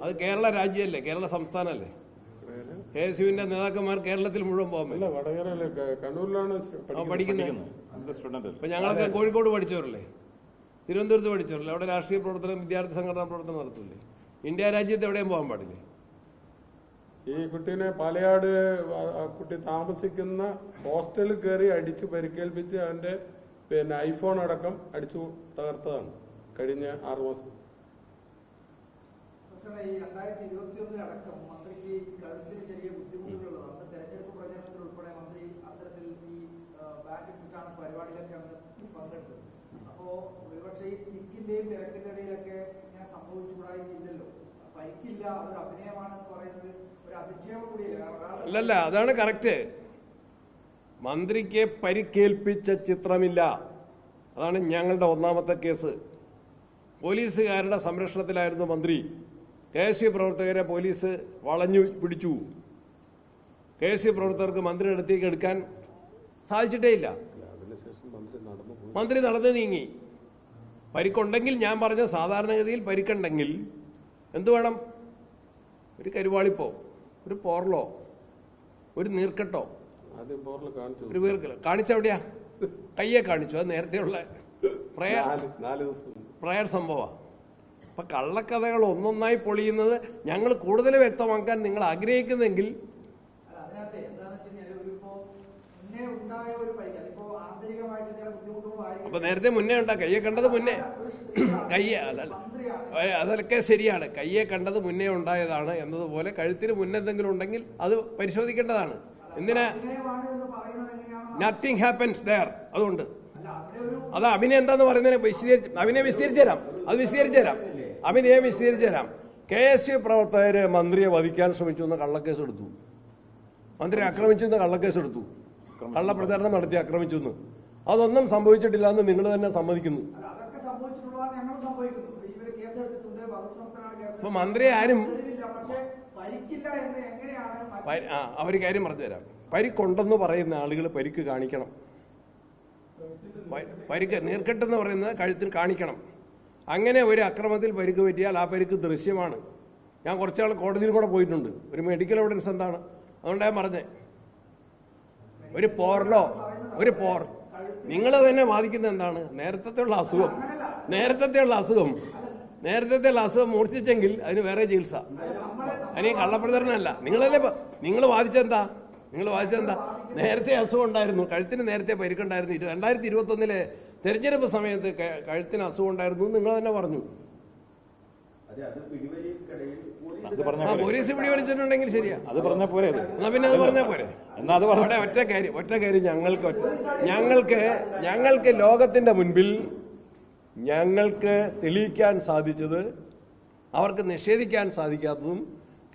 അത് കേരള രാജ്യമല്ലേ, കേരള സംസ്ഥാനമല്ലേ. KSUവിന്റെ നേതാക്കന്മാർ കേരളത്തിൽ മുഴുവൻ പോകാൻ പഠിക്കുന്നത്. ഇപ്പൊ ഞങ്ങളൊക്കെ കോഴിക്കോട് പഠിച്ചവരല്ലേ, തിരുവനന്തപുരത്ത് പഠിച്ചവരല്ലേ, അവിടെ രാഷ്ട്രീയ പ്രവർത്തനം, വിദ്യാർത്ഥി സംഘടനാ പ്രവർത്തനം നടത്തില്ലേ. ഇന്ത്യ രാജ്യത്ത് എവിടെയും പോകാൻ പാടില്ലേ. ഈ കുട്ടീനെ പാലയാട് കുട്ടി താമസിക്കുന്ന ഹോസ്റ്റലിൽ കയറി അടിച്ച് പരിക്കേൽപ്പിച്ച് അവന്റെ ഐഫോൺ അടക്കം അടിച്ചു തകർത്തതാണ് കഴിഞ്ഞ 6 മാസം. ഈ 2021 മന്ത്രിക്ക് കഴുത്തിന് ചെറിയ ബുദ്ധിമുട്ടുകളുള്ളതാണ്. തെരഞ്ഞെടുപ്പ് പ്രചരണത്തിൽ ഉൾപ്പെടെ മന്ത്രി അത്തരത്തിൽ ഈ ബാഗ് ഇട്ടിട്ടാണ് പരിപാടികളൊക്കെ പങ്കെടുത്തത്. അപ്പോ ഒരുപക്ഷെ ഈ തിക്കിന്റെയും തിരക്കിന്റെ ഇടയിലൊക്കെ ഇങ്ങനെ സംഭവിച്ചുകൂടായില്ലല്ലോ. പരിക്കില്ല, അതൊരു അഭിനയമാണെന്ന് പറയുന്നത് ഒരു അധിക്ഷേപം കൂടിയല്ല. അല്ലല്ല, അതാണ് കറക്റ്റ്. മന്ത്രിക്ക് പരിക്കേൽപ്പിച്ച ചിത്രമില്ല. അതാണ് ഞങ്ങളുടെ ഒന്നാമത്തെ കേസ്. പോലീസുകാരുടെ സംരക്ഷണത്തിലായിരുന്നു മന്ത്രി. KSU പ്രവർത്തകരെ പോലീസ് വളഞ്ഞു പിടിച്ചു. KSU പ്രവർത്തകർക്ക് മന്ത്രിയുടെ അടുത്തേക്ക് എടുക്കാൻ സാധിച്ചിട്ടേ ഇല്ല. മന്ത്രി നടന്നു നീങ്ങി. പരിക്കുണ്ടെങ്കിൽ, ഞാൻ പറഞ്ഞ സാധാരണഗതിയിൽ പരിക്കുണ്ടെങ്കിൽ എന്തു വേണം? ഒരു കരുവാളിപ്പോ, ഒരു പോർലോ, ഒരു നീർക്കെട്ടോ, ഒരു വീർക്കലോ കാണിച്ചെവിടെയാ? കയ്യെ കാണിച്ചു. അത് നേരത്തെയുള്ള പ്രയർ സംഭവമാണ്. അപ്പൊ കള്ളക്കഥകൾ ഒന്നൊന്നായി പൊളിയുന്നത് ഞങ്ങൾ കൂടുതൽ വ്യക്തമാക്കാൻ നിങ്ങൾ ആഗ്രഹിക്കുന്നെങ്കിൽ അപ്പൊ നേരത്തെ മുന്നേ ഉണ്ടാ കയ്യെ കണ്ടത് മുന്നേ കയ്യെ അതൊക്കെ ശരിയാണ്. കയ്യെ കണ്ടത് മുന്നേ ഉണ്ടായതാണ് എന്നതുപോലെ കഴുത്തിന് മുന്നെന്തെങ്കിലും ഉണ്ടെങ്കിൽ അത് പരിശോധിക്കേണ്ടതാണ്. എന്തിനാ? Nothing happens there. അതുകൊണ്ട് അത് അഭിനയം എന്താന്ന് പറയുന്നതിനെ അഭിനയം വിശദീകരിച്ചു തരാം. അത് വിശദീകരിച്ചു തരാം. അഭിനയം വിശദീകരിച്ചു തരാം. KSU പ്രവർത്തകര് മന്ത്രിയെ വധിക്കാൻ ശ്രമിച്ചു എന്ന് കള്ളക്കേസ് എടുത്തു. മന്ത്രി ആക്രമിച്ചു എന്ന് കള്ളക്കേസ് എടുത്തു. കള്ളപ്രചാരണം നടത്തി ആക്രമിച്ചു എന്ന്. അതൊന്നും സംഭവിച്ചിട്ടില്ല എന്ന് നിങ്ങൾ തന്നെ സമ്മതിക്കുന്നു. അപ്പൊ മന്ത്രി ആരും അവര് കാര്യം പറഞ്ഞുതരാം. പരിക്കുണ്ടെന്ന് പറയുന്ന ആളുകൾ പരിക്ക് കാണിക്കണം. പരിക്ക് നീർക്കെട്ടെന്ന് പറയുന്നത് കഴുത്തിൽ കാണിക്കണം. അങ്ങനെ ഒരു അക്രമത്തിൽ പരിക്ക് പറ്റിയാൽ ആ പരിക്ക് ദൃശ്യമാണ്. ഞാൻ കുറച്ചാൾ കോടതിയിൽ കൂടെ പോയിട്ടുണ്ട്. ഒരു മെഡിക്കൽ എവിഡൻസ് എന്താണ്? അതുകൊണ്ടാണ് ഞാൻ പറഞ്ഞേ. ഒരു പോർലോ, ഒരു പോർ നിങ്ങൾ തന്നെ വാദിക്കുന്നത് എന്താണ്? നേരത്തെയുള്ള അസുഖം മൂർച്ഛിച്ചെങ്കിൽ അതിന് വേറെ ചികിത്സ. അതിന് കള്ളപ്രചരണമല്ല. നിങ്ങൾ വാദിച്ചെന്താ? നേരത്തെ അസുഖം ഉണ്ടായിരുന്നു, കഴുത്തിന് നേരത്തെ പരിക്കുണ്ടായിരുന്നു. 2021 തെരഞ്ഞെടുപ്പ് സമയത്ത് കഴുത്തിന് അസുഖം ഉണ്ടായിരുന്നു നിങ്ങൾ തന്നെ പറഞ്ഞു. പോലീസ് പിടിവലിച്ചിട്ടുണ്ടെങ്കിൽ ശരിയാ, അത് പറഞ്ഞാൽ പോരെ. എന്നാ പിന്നെ അത് പറഞ്ഞാൽ പോരെ. എന്നാ അത് പറഞ്ഞ ഒറ്റ കാര്യം ഞങ്ങൾക്ക് ലോകത്തിന്റെ മുൻപിൽ ഞങ്ങൾക്ക് തെളിയിക്കാൻ സാധിച്ചത് അവർക്ക് നിഷേധിക്കാൻ സാധിക്കാത്തതും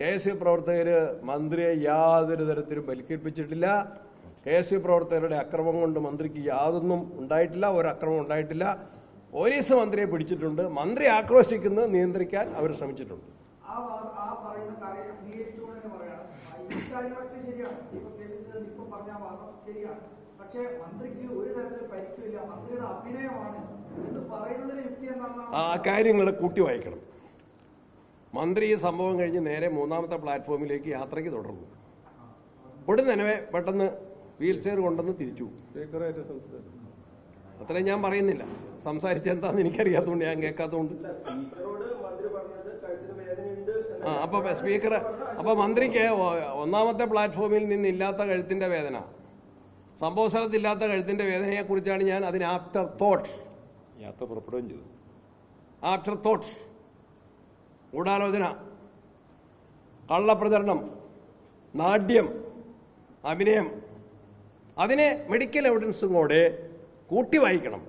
KSU പ്രവർത്തകര് മന്ത്രിയെ യാതൊരു തരത്തിലും പരിക്കേൽപ്പിച്ചിട്ടില്ല. KSU പ്രവർത്തകരുടെ അക്രമം കൊണ്ട് മന്ത്രിക്ക് യാതൊന്നും ഉണ്ടായിട്ടില്ല. ഒരക്രമം ഉണ്ടായിട്ടില്ല. പോലീസ് മന്ത്രിയെ പിടിച്ചിട്ടുണ്ട്. മന്ത്രി ആക്രോശിക്കുന്നത് നിയന്ത്രിക്കാൻ അവർ ശ്രമിച്ചിട്ടുണ്ട്. ആ കാര്യങ്ങൾ കൂട്ടി വായിക്കണം. മന്ത്രി ഈ സംഭവം കഴിഞ്ഞ് നേരെ 3ാമത്തെ പ്ലാറ്റ്ഫോമിലേക്ക് യാത്രയ്ക്ക് തുടർന്നു. ഉടനെ പെട്ടെന്ന് വീൽ ചെയർ കൊണ്ടുവന്ന് തിരിച്ചു. അത്രയും ഞാൻ പറയുന്നില്ല. സംസാരിച്ചെന്താന്ന് എനിക്കറിയാത്തതുകൊണ്ട്, ഞാൻ കേൾക്കാത്തതുകൊണ്ട്. അപ്പൊ മന്ത്രിക്ക് 1ാമത്തെ പ്ലാറ്റ്ഫോമിൽ നിന്നില്ലാത്ത കഴുത്തിന്റെ വേദന, സംഭവ സ്ഥലത്തില്ലാത്ത കഴുത്തിന്റെ വേദനയെ കുറിച്ചാണ് ഞാൻ അതിന് ആഫ്റ്റർ തോട്ട്സ് ഗൂഢാലോചന, കള്ളപ്രചരണം, നാട്യം, അഭിനയം, അതിനെ മെഡിക്കൽ എവിഡൻസും കൂടെ കൂട്ടി വായിക്കണം.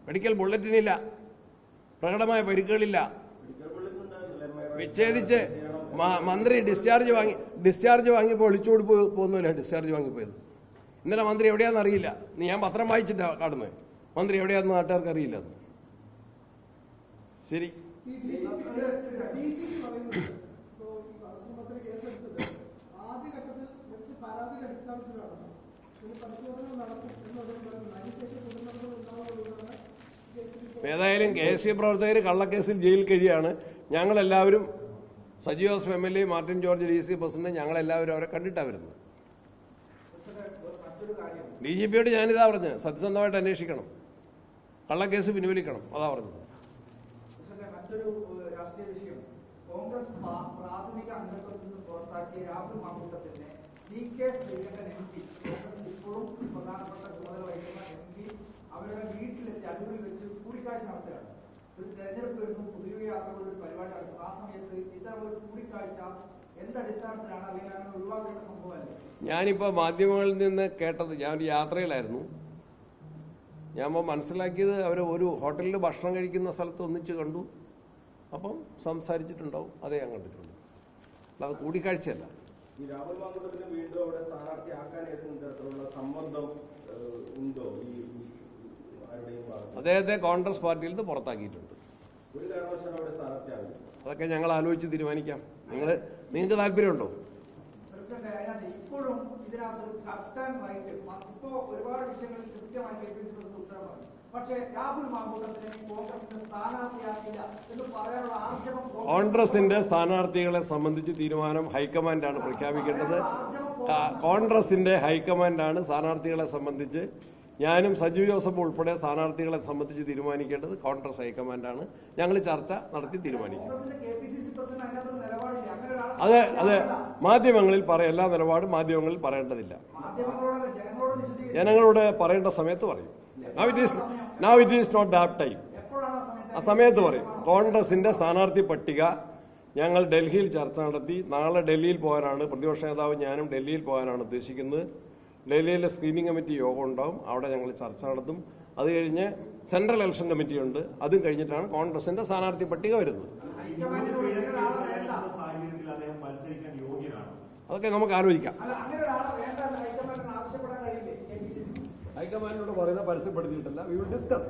മെഡിക്കൽ ബുള്ളറ്റിനില്ല, പ്രകടമായ പരിക്കുകളില്ല. വിച്ഛേദിച്ച് മന്ത്രി ഡിസ്ചാർജ് വാങ്ങിയപ്പോൾ ഒളിച്ചോടി പോകുന്നില്ല. ഡിസ്ചാർജ് വാങ്ങിപ്പോയത് ഇന്നലെ മന്ത്രി എവിടെയാണെന്ന് അറിയില്ല. ഞാൻ പത്രം വായിച്ചിട്ടാണ് കാണുന്നത്. മന്ത്രി എവിടെയാണെന്ന് നാട്ടുകാർക്ക് അറിയില്ല. ശരി, ഏതായാലും KSU പ്രവർത്തകർ കള്ളക്കേസിൽ ജയിലിൽ കഴിയാണ്. ഞങ്ങളെല്ലാവരും Saji Joseph MLA, Martin George DC president, ഞങ്ങളെല്ലാവരും അവരെ കണ്ടിട്ടാണ് വരുന്നത്. DGPയോട് ഞാനിതാ പറഞ്ഞത്, സത്യസന്ധമായിട്ട് അന്വേഷിക്കണം, കള്ളക്കേസ് പിൻവലിക്കണം, അതാ പറഞ്ഞത്. മറ്റൊരു രാഷ്ട്രീയ വിഷയം, കോൺഗ്രസ് പ്രാഥമിക അംഗത്വത്തിൽ നിന്ന് പുറത്താക്കിയ രാഹുൽ മാങ്കൂട്ടത്തിനെ DK ശ്രീകണ്ഠൻ MP, കോൺഗ്രസ് ഇപ്പോഴും പ്രധാനപ്പെട്ട ചുമതല വഹിക്കുന്ന MP അവരുടെ വീട്ടിലെത്തി അടൂരിൽ വെച്ച് കൂടിക്കാഴ്ച നടത്തുകയാണ്. ഒരു തെരഞ്ഞെടുപ്പ് വരുന്നു, പുതിയ യാത്രകളുടെ ഒരു പരിപാടി നടക്കും. ആ സമയത്ത് ഇത്തരമൊരു കൂടിക്കാഴ്ച എന്തടിസ്ഥാനത്തിലാണ്, അല്ലെങ്കിൽ അങ്ങനെ ഒഴിവാക്കേണ്ട സംഭവമല്ലേ? ഞാനിപ്പോൾ മാധ്യമങ്ങളിൽ നിന്ന് കേട്ടത്, ഞാൻ ഒരു യാത്രയിലായിരുന്നു, ഞാൻ മനസ്സിലാക്കിയത് അവർ ഒരു ഹോട്ടലിൽ ഭക്ഷണം കഴിക്കുന്ന സ്ഥലത്ത് ഒന്നിച്ച് കണ്ടു, അപ്പം സംസാരിച്ചിട്ടുണ്ടാവും, അതേ ഞാൻ കണ്ടിട്ടുണ്ട്, അല്ലാതെ കൂടിക്കാഴ്ചയല്ല. ഈ രാഹുൽ മാങ്കൂട്ടത്തിന് വീണ്ടും അവിടെ സ്ഥാനാർത്ഥിയാക്കാൻ ഏതെങ്കിലും തരത്തിലുള്ള സമ്മർദ്ദം ഉണ്ടോ? ഈ ആരുടെയും അദ്ദേഹത്തെ കോൺഗ്രസ് പാർട്ടിയിൽ നിന്ന് പുറത്താക്കിയിട്ടുണ്ട്. ഒരു കാരണവശാലും അവിടെ സ്ഥാനാർത്ഥിയാകും. അതൊക്കെ ഞങ്ങൾ ആലോചിച്ച് തീരുമാനിക്കാം. നിങ്ങൾക്ക് താല്പര്യമുണ്ടോ? ഇപ്പോഴും ഇതിനകത്ത് കട്ട് ആൻഡ് റൈറ്റ്, ഇപ്പോ ഒരുപാട് വിഷയങ്ങളിൽ കൃത്യമായി ഉത്തരം പറഞ്ഞു. പക്ഷേ രാഹുൽ മാങ്കൂട്ടത്തിനെ കോൺഗ്രസിന്റെ സ്ഥാനാർത്ഥിയാക്കില്ല എന്ന് പറയാനുള്ള ആർജവം, കോൺഗ്രസിന്റെ സ്ഥാനാർത്ഥികളെ സംബന്ധിച്ച് തീരുമാനം ഹൈക്കമാൻഡാണ് പ്രഖ്യാപിക്കേണ്ടത്. കോൺഗ്രസിന്റെ ഹൈക്കമാൻഡാണ് സ്ഥാനാർത്ഥികളെ സംബന്ധിച്ച്, ഞാനും സജു ജോസഫ് ഉൾപ്പെടെ സ്ഥാനാർത്ഥികളെ സംബന്ധിച്ച് തീരുമാനിക്കേണ്ടത് കോൺഗ്രസ് ഹൈക്കമാൻഡാണ്. ഞങ്ങൾ ചർച്ച നടത്തി തീരുമാനിക്കും. അതെ, മാധ്യമങ്ങളിൽ എല്ലാ നിലപാടും മാധ്യമങ്ങളിൽ പറയേണ്ടതില്ല, ജനങ്ങളോട് പറയേണ്ട സമയത്ത് പറയും. Now it is not that time. ആ സമയത്ത് പറയും. കോൺഗ്രസിന്റെ സ്ഥാനാർത്ഥി പട്ടിക ഞങ്ങൾ ഡൽഹിയിൽ ചർച്ച നടത്തി. നാളെ ഡൽഹിയിൽ പോകാനാണ്, പ്രതിപക്ഷ നേതാവ് ഞാനും ഡൽഹിയിൽ പോകാനാണ് ഉദ്ദേശിക്കുന്നത്. ഡൽഹിയിലെ സ്ക്രീനിംഗ് കമ്മിറ്റി യോഗം ഉണ്ടാവും, അവിടെ ഞങ്ങൾ ചർച്ച നടത്തും. അത് കഴിഞ്ഞ് സെൻട്രൽ ഇലക്ഷൻ കമ്മിറ്റി ഉണ്ട്, അതും കഴിഞ്ഞിട്ടാണ് കോൺഗ്രസിന്റെ സ്ഥാനാർത്ഥി പട്ടിക വരുന്നത്. അതൊക്കെ നമുക്ക് ആലോചിക്കാം. ഹൈക്കമാൻഡിനോട് പറയുന്ന പരസ്യപ്പെടുത്തിയിട്ടില്ല, വി വിൽ ഡിസ്കസ്.